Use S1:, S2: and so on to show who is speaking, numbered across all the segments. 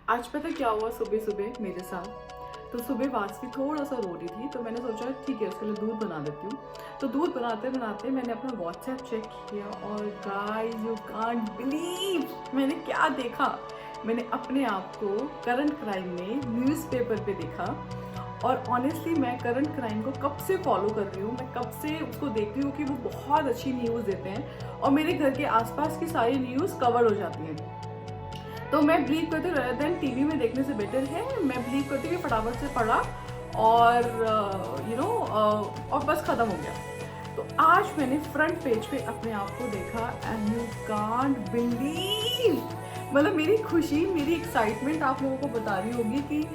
S1: आज पता क्या हुआ सुबह सुबह मेरे साथ। तो सुबह वासवी थोड़ा सा रो रही थी, तो मैंने सोचा ठीक है उसके लिए दूध बना देती हूँ। तो दूध बनाते बनाते मैंने अपना व्हाट्सएप चेक किया और गाइस यू कांट बिलीव मैंने क्या देखा। मैंने अपने आप को करंट क्राइम में न्यूज़पेपर पे देखा। और ऑनेस्टली मैं करंट क्राइम को कब से फॉलो कर रही हूँ, मैं कब से उसको देख रही हूँ कि वो बहुत अच्छी न्यूज़ देते हैं और मेरे घर के आसपास की सारी न्यूज़ कवर हो जाती हैं। तो मैं बिलीव करती हूँ रेदर देन टीवी में देखने से बेटर है, मैं बिलीव करती हूँ कि फटाफट से पढ़ा और और बस ख़त्म हो गया। तो आज मैंने फ्रंट पेज पे अपने आप को देखा एंड यू कांट बिलीव, मतलब मेरी खुशी, मेरी एक्साइटमेंट आप लोगों को बता रही होगी कि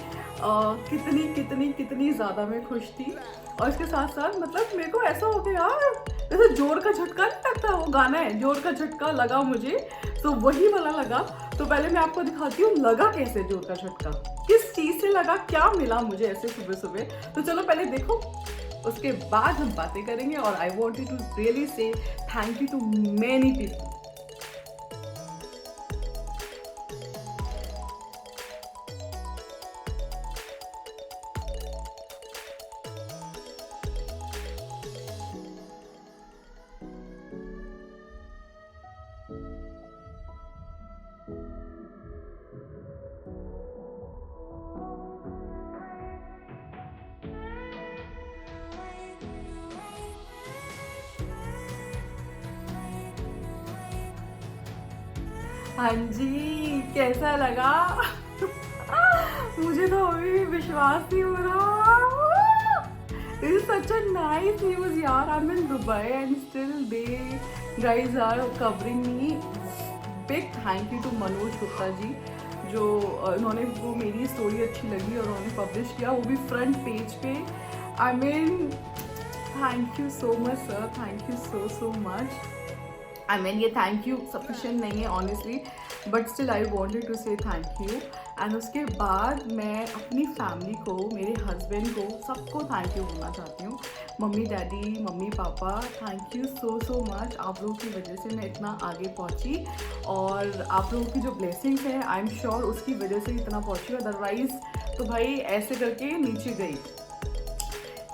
S1: कितनी कितनी कितनी ज़्यादा मैं खुश थी। और इसके साथ साथ मतलब मेरे को ऐसा हो गया यार, जैसे जोर का झटका नहीं लगता, वो गाना है जोर का झटका लगा मुझे, तो वही वाला लगा। तो पहले मैं आपको दिखाती हूँ लगा कैसे जोर का झटका, किस चीज़ से लगा, क्या मिला मुझे ऐसे सुबह सुबह। तो चलो पहले देखो, उसके बाद हम बातें करेंगे। और I want to really say thank you to many people. हाँ जी, कैसा लगा? मुझे तो अभी भी विश्वास नहीं हो रहा। This is such a nice news यार। I'm in Dubai and still they guys are covering me. Big thank you to Manoj Gupta ji, जो उन्होंने वो मेरी स्टोरी अच्छी लगी और उन्होंने पब्लिश किया, वो भी फ्रंट पेज पे। I mean thank you so much sir, thank you so much. I mean ये थैंक यू सफिशेंट नहीं है honestly, but still I wanted to say thank you. And उसके बाद मैं अपनी फैमिली को, मेरे हस्बैंड को, सबको थैंक यू बोलना चाहती हूँ। Mummy daddy, mummy papa, thank you so much. आप लोगों की वजह से मैं इतना आगे पहुँची और आप लोगों की जो ब्लेसिंग्स हैं आई एम श्योर उसकी वजह से इतना पहुँची, अदरवाइज़ तो भाई ऐसे करके नीचे गई।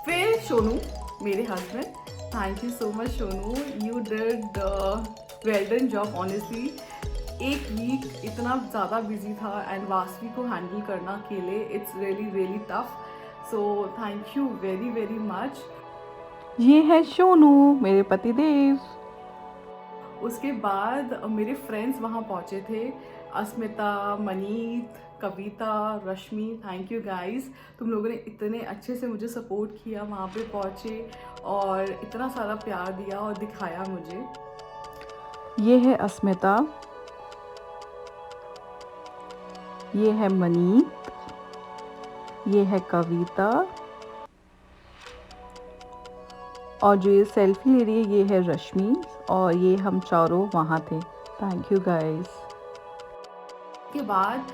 S1: फिर सोनू मेरे husband, thank you so much Sonu, you did well done job honestly. एक वीक इतना ज़्यादा बिजी था एंड वासवी को हैंडल करना अकेले, it's really really tough, so thank you very very much.
S2: ये है सोनू, मेरे पतिदेव।
S1: उसके बाद मेरे फ्रेंड्स वहाँ पहुँचे थे, अस्मिता, मनीत, कविता, रश्मि, थैंक यू गाइस। तुम लोगों ने इतने अच्छे से मुझे सपोर्ट किया, वहाँ पे पहुँचे और इतना सारा प्यार दिया और दिखाया मुझे।
S2: ये है अस्मिता, ये है मनीत, ये है कविता, और जो ये सेल्फी ले रही है ये है रश्मि, और ये हम चारों वहाँ थे। Thank you guys.
S1: के बाद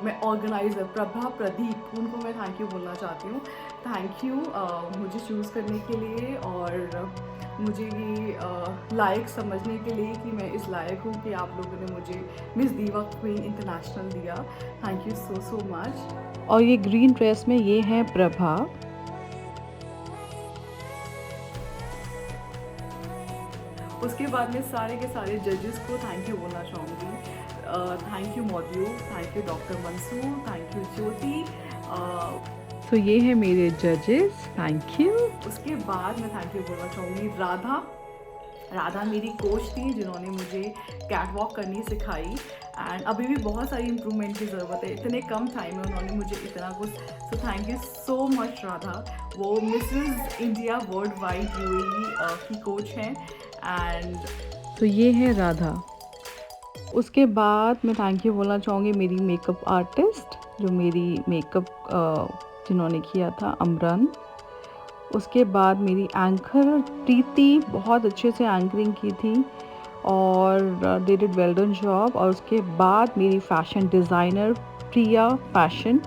S1: मैं ऑर्गेनाइज़र प्रभा, प्रदीप, उनको मैं थैंक यू बोलना चाहती हूँ। थैंक यू मुझे चूज़ करने के लिए और मुझे ये लायक समझने के लिए कि मैं इस लायक हूँ कि आप लोगों ने मुझे मिस दीवा क्वीन इंटरनेशनल दिया। Thank you so much.
S2: और ये ग्रीन ड्रेस में ये है प्रभा।
S1: उसके बाद मैं सारे के सारे जजेस को थैंक यू बोलना चाहूँगी। थैंक यू मॉड्यू, thank you doctor Mansoor, thank you Jyoti.
S2: तो ये है मेरे जजेस, थैंक यू।
S1: उसके बाद मैं थैंक यू बोलना चाहूँगी राधा। राधा मेरी कोच थी जिन्होंने मुझे कैट वॉक करनी सिखाई एंड अभी भी बहुत सारी इम्प्रूवमेंट की ज़रूरत है, इतने कम टाइम में उन्होंने मुझे इतना कुछ, so thank you so much Radha. वो Mrs India worldwide UAE की कोच हैं एंड
S2: तो ये है राधा। उसके बाद मैं थैंक यू बोलना चाहूँगी मेरी मेकअप आर्टिस्ट, जो मेरी मेकअप जिन्होंने किया था, अमरन। उसके बाद मेरी एंकर प्रीति, बहुत अच्छे से एंकरिंग की थी और they did well done job. और उसके बाद मेरी fashion designer Priya fashion,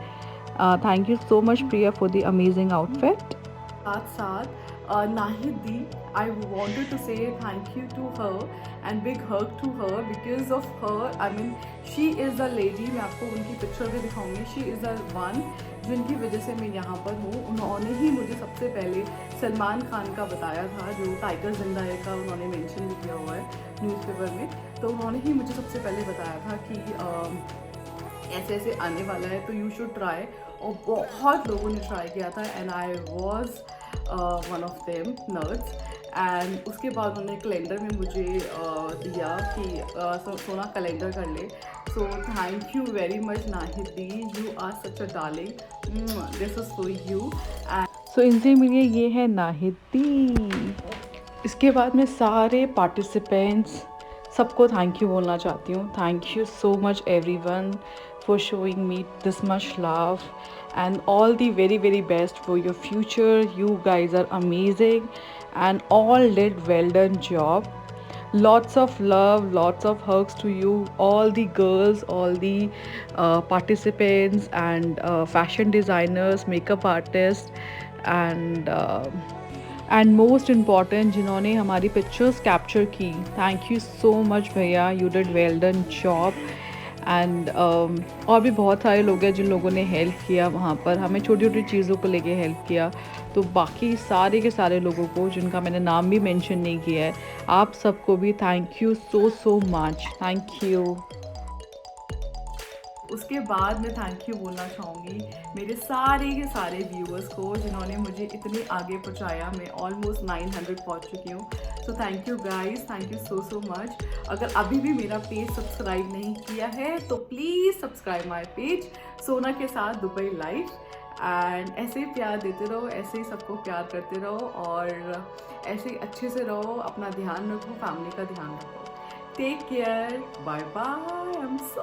S2: thank you so much Priya for the amazing outfit.
S1: साथ साथ Nahid Di, I wanted to say thank you to her and big hug to her because of her. I mean, she is the lady. मैं आपको उनकी picture भी दिखाऊंगी. She is the one जिनकी वजह से मैं यहाँ पर हूँ. उन्होंने ही मुझे सबसे पहले सलमान खान का बताया था, जो टाइगर जिंदा है का उन्होंने मेंशन भी किया हुआ है न्यूज़पेपर में. तो उन्होंने ही मुझे सबसे पहले बताया था कि ऐसे ऐसे आने वाला है तो यू शुड ट्राई. और बहुत लोगों ने ट्राई किया था and I was one of them nerds. And उसके बाद उन्होंने कैलेंडर में मुझे दिया कि सोना कैलेंडर कर ले. So thank you very much Nahid di, you are such a darling. This is for you.
S2: So इनसे मिलिए, ये है नाहिद दी. इसके बाद मैं सारे पार्टिसिपेंट्स सबको थैंक यू बोलना चाहती हूँ. Thank you so much everyone for showing me this much love and all the very very best for your future. You guys are amazing and all did well done job. Lots of love, lots of hugs to you, all the girls, all the participants and fashion designers, makeup artists and most important जिन्होंने हमारी pictures capture की. Thank you so much भैया, you did well done job. And और भी बहुत सारे लोग हैं जिन लोगों ने हेल्प किया वहाँ पर, हमें छोटी छोटी चीज़ों को लेके हेल्प किया. तो बाकी सारे के सारे लोगों को जिनका मैंने नाम भी मेंशन नहीं किया है, आप सबको भी thank you so much. Thank you.
S1: उसके बाद मैं थैंक यू बोलना चाहूँगी मेरे सारे के सारे व्यूअर्स को जिन्होंने मुझे इतने आगे पहुँचाया. मैं ऑलमोस्ट 900 पहुँच चुकी हूँ. सो thank you guys, thank you so much. अगर अभी भी मेरा पेज सब्सक्राइब नहीं किया है तो प्लीज़ सब्सक्राइब माय पेज सोना के साथ दुबई लाइफ. एंड ऐसे ही प्यार देते रहो, ऐसे ही सबको प्यार करते रहो और ऐसे ही अच्छे से रहो. अपना ध्यान रखो, फैमिली का ध्यान रखो. Take care, bye bye. I am so